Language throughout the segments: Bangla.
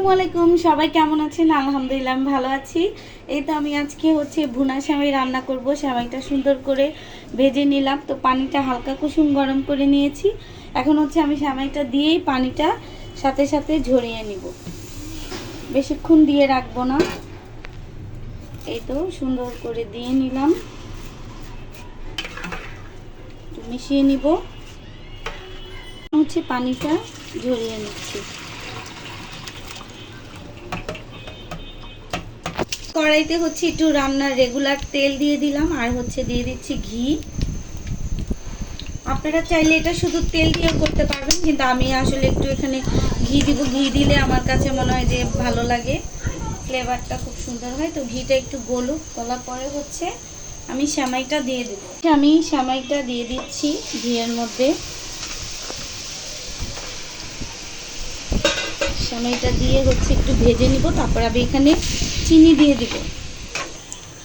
আসসালামু আলাইকুম, সবাই কেমন আছেন? আলহামদুলিল্লাহ আমি ভালো আছি। এই তো আমি আজকে ভুনা সেমাই রান্না করব। সেমাইটা সুন্দর করে ভেজে নিলাম। তো পানিটা হালকা কুসুম গরম করে নিয়েছি। এখন আমি সেমাইটা দিয়েই পানিটা সাথে সাথে ঝরিয়ে নিব। বেশিক্ষণ দিয়ে রাখবো না। এই তো সুন্দর করে দিয়ে নিলাম, মিশিয়ে নিব। পানিটা ঝরিয়ে নিচ্ছি। কড়াইতে একটু রান্নার রেগুলার তেল দিয়ে দিলাম, আর দিয়ে দিচ্ছি ঘি। আপনারা চাইলে এটা শুধু তেল দিয়েও করতে পারবেন, কিন্তু আমি আসলে একটু এখানে ঘি দিব। ঘি দিলে আমার কাছে মনে হয় যে ভালো লাগে, ফ্লেভারটা খুব সুন্দর হয়। তো ঘিটা একটু গলুক, গলার পরে আমি সেমাইটা দিয়ে দেব। আমি সেমাইটা দিয়ে দিচ্ছি ঘিয়ের মধ্যে। সেমাইটা দিয়ে একটু ভেজে নিব। তারপর আমি এখানে চিনি দিয়ে দিব।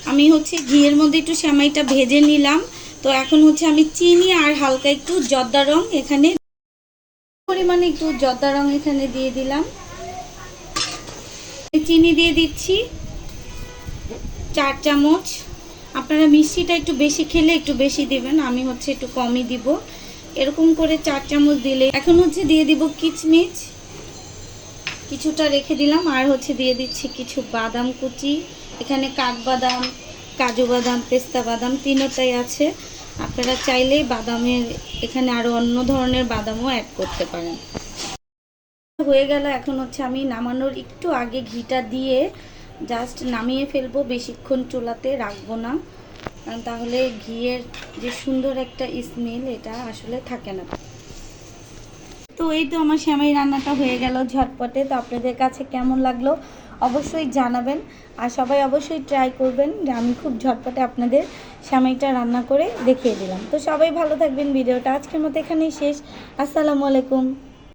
আমি ঘিয়ের মধ্যে একটু সেমাইটা ভেজে নিলাম। তো এখন আমি চিনি আর হালকা একটু জর্দা রং এখানে পরিমাণে একটু জর্দা রং এখানে দিয়ে দিলাম। চিনি দিয়ে দিচ্ছি 4 চামচ। আপনারা মিষ্টিটা একটু বেশি খেলে একটু বেশি দিবেন, আমি একটু কমই দিব। এরকম করে 4 চামচ দিলে এখন দিয়ে দিব কিচমিচ, কিছুটা রেখে দিলাম। আর দিয়ে দিচ্ছি কিছু বাদাম কুচি। এখানে কাঠবাদাম, কাজু বাদাম, পেস্তা বাদাম তিনটাই আছে। আপনারা চাইলে বাদামের এখানে আরও অন্য ধরনের বাদামও অ্যাড করতে পারেন। হয়ে গেল। এখন আমি নামানোর একটু আগে ঘিটা দিয়ে জাস্ট নামিয়ে ফেলবো। বেশিক্ষণ চুলাতে রাখবো না, কারণ তাহলে ঘিয়ের যে সুন্দর একটা স্মেল এটা আসলে থাকে না। তো এই তো আমার সেমাই রান্নাটা হয়ে গেল ঝটপটে। তো আপনাদের কাছে কেমন লাগলো অবশ্যই জানাবেন, আর সবাই অবশ্যই ট্রাই করবেন। যে আমি খুব ঝটপটে আপনাদের সেমাইটা রান্না করে দেখিয়ে দিলাম। তো সবাই ভালো থাকবেন। ভিডিওটা আজকের মতো এখানেই শেষ। আসসালামু আলাইকুম।